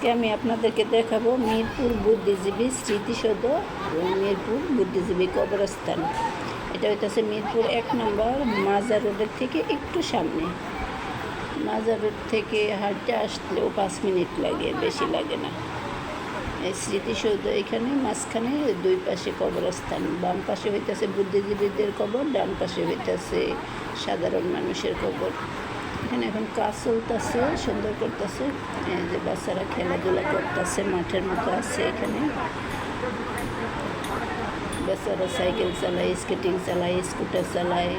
আজকে আমি আপনাদেরকে দেখাবো মিরপুর বুদ্ধিজীবী স্মৃতিসৌধ এবং মিরপুর বুদ্ধিজীবী কবরস্থান। এটা হইতেছে মিরপুর 1 নম্বর মাজার রোডের থেকে একটু সামনে। মাজার রোড থেকে হাঁটতে আসলেও 5 মিনিট লাগে, বেশি লাগে না। এই স্মৃতিসৌধ এখানে মাঝখানে 2 পাশে কবরস্থান, বাম পাশে হইতেছে বুদ্ধিজীবীদের কবর, ডান পাশে হইতেছে সাধারণ মানুষের কবর। এখানে এখন কাজ চলতেছে, সুন্দর করতেছে। এই যে বাচ্চারা খেলাধুলা করতেছে, মাঠের মতো আছে এখানে। বাচ্চারা সাইকেল চালায়, স্কেটিং চালায়, স্কুটার চালায়,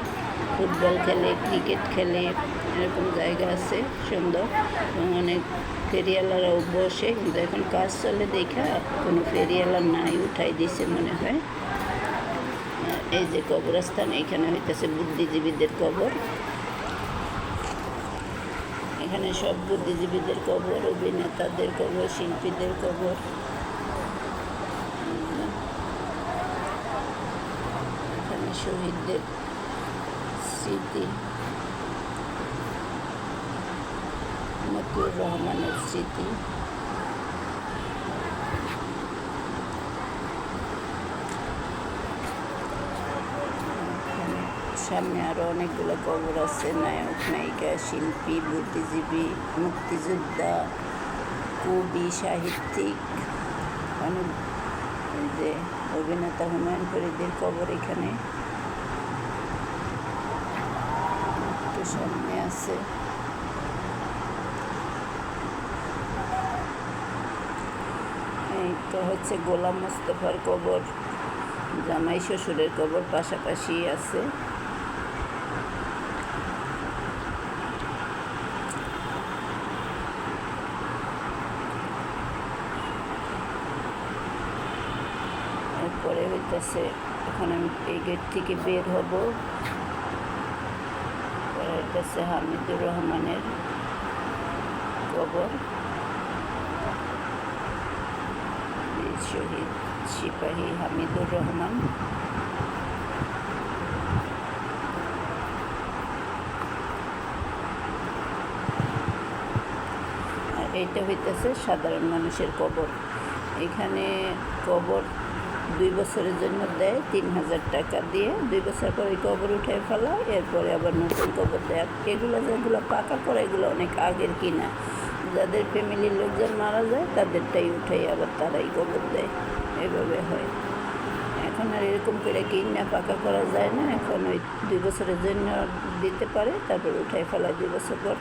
ফুটবল খেলে, ক্রিকেট খেলে, এরকম জায়গা আছে সুন্দর। এবং অনেক ফেরিওয়ালারাও বসে, কিন্তু এখন কাজ চলে দেখা কোনো ফেরিওয়ালা নাই, উঠাই দিছে মনে হয়। এই যে কবরস্থান, এখানে হইতেছে বুদ্ধিজীবীদের কবর। এখানে সব বুদ্ধিজীবীদের কবর, অভিনেতাদের কবর, শিল্পীদের কবর। এখানে শহীদদের স্মৃতি, মতিউর রহমানের স্মৃতি। সামনে আরও অনেকগুলো কবর আছে, নায়ক নায়িকা, শিল্পী, বুদ্ধিজীবী, মুক্তিযোদ্ধা, কবি, সাহিত্যিক, অনেক যে অভিনেতা হুমায়ুন ফরিদের কবর এখানে একটু সামনে আছে। এইটা হচ্ছে গোলাম মোস্তফার কবর, জামাই শ্বশুরের কবর পাশাপাশি আছে। এরপরে হইতেছে, এখন আমি এই গেট থেকে বের হব, হইতেছে হামিদুর রহমানের কবর, শহীদ সিপাহী হামিদুর রহমান। আর এইটা হইতেছে সাধারণ মানুষের কবর। এখানে কবর 2 বছরের জন্য দেয় 3000 টাকা দিয়ে। 2 বছর পর এই কবর উঠে ফেলা, এরপরে আবার নতুন কবর দেয়। এগুলো যেগুলো পাকা করা, এগুলো অনেক আগের কিনা। যাদের ফ্যামিলির লোকজন মারা যায় তাদেরটাই উঠাই আবার তারাই কবর দেয়, এভাবে হয়। এখন আর এরকম করে কিনা পাকা করা যায় না, এখন ওই 2 বছরের জন্য দিতে পারে, তারপর উঠাই ফেলায় 2 বছর পর।